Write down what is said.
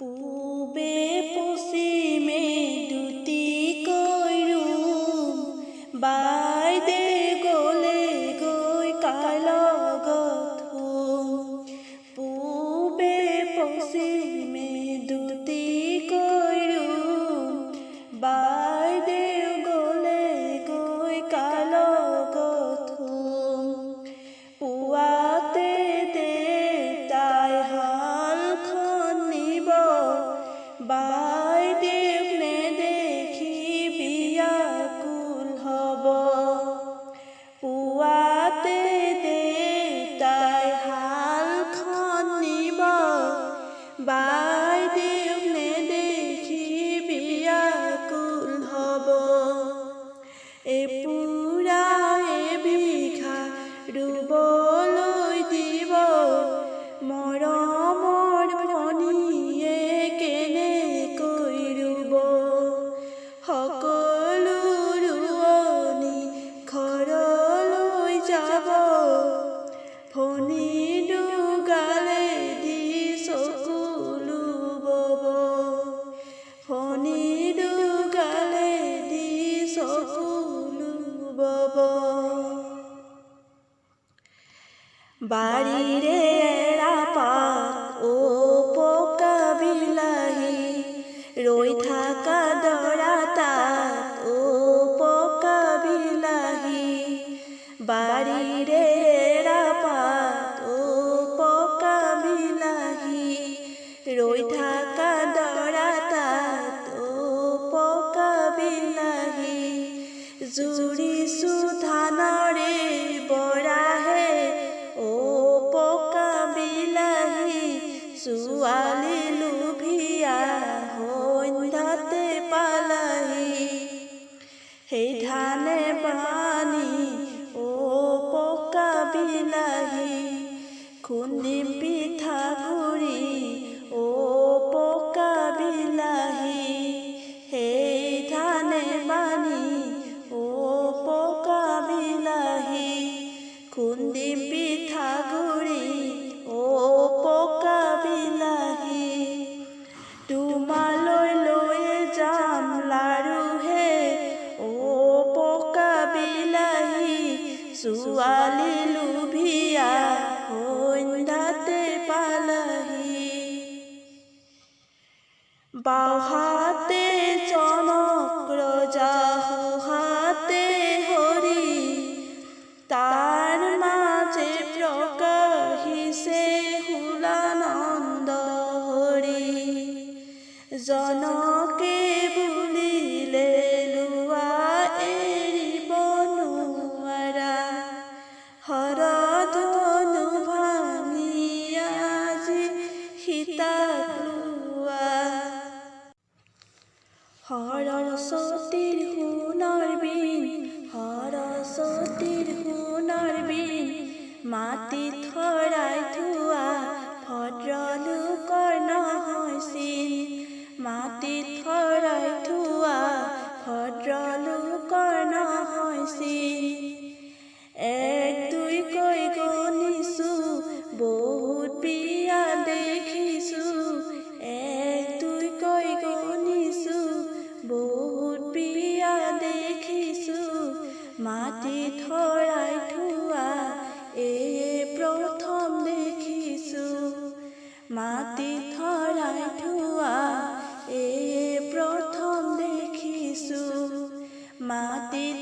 পূবে পশ্চিমে দুটিকৈ ৰুম, বাইদে গ'লে গৈ কাৰ লগত শুম। পূবে পশ্চিমে দুটিকৈ ৰুম, বাইদে গ'লে গৈ কাৰ লগত শুম। পুৱাতে দেউতাই হালখন নিব, বাইদেউক নেদেখি বিয়াকুল হ'ব। পুৱাতে দেউতাই হালখন নিব, বাইদেউক নেদেখি বিয়াকুল হ'ব। এপুৰা এবিঘা ৰুবলৈ দিব, মৰমৰ ভনীয়ে কেনেকৈ ৰুব। সকলো ৰোৱনী ঘৰলৈ যাব, ভনী দুগালেদি চকু বব। ভনী দুগালেদি চকু বব। বাৰীৰে এৰাপাত পকা বিলাহী, ৰৈ থাকা দৰা তাত পকা বিলাহী। বাৰীৰে এৰাপাত পকা বিলাহী, ৰৈ থাকা দৰা তাত পকা বিলাহী। জুৰিছো ধানৰে বৰাহে পকা বিলাহী, ছোৱালী লোভিয়া সন্ধ্যাতে পালাহি। সেই ধানে বানি পকা বিলাহী, খুন্দিম পিঠাগুৰি পকা বিলাহী। সেই ধানে বানি পকা বিলাহী, খুন্দিম পিঠাগুৰি পকা বিলাহী। তোমালৈ লৈয়ে যাম লাৰুহে পকা বিলাহী, ছোৱালী লোভিয়া সন্ধ্যাতে পালাহি। বাওঁহাতে জনক ৰজা, সোঁহাতে হৰি, তাৰ মাজে প্ৰকাশিছে হুলানন্দ হৰি। জনকে বুলিলে লোৱা এৰিব নোৱাৰা, হৰধনু ভাঙি আজি সীতাক লোৱা। সৰস্বতীৰ সোণৰ বিন, সৰস্বতীৰ সোণৰ বিন, মাটিত শৰাই থোৱা ভদ্ৰলোকৰ নহয় চিন। মাটিত শৰাই থোৱা ভদ্ৰলোকৰ নহয় চিন। এক দুইকৈ গণিছো, বহুত বিয়া দেখিছো। এক দুইকৈ গণিছো, বহুত বিয়া দেখিছো। মাটিত শৰাই থোৱা এয়ে প্ৰথম দেখিছো। মাটিত শৰাই থোৱা এয়ে প্ৰথম দেখিছো। মাটিত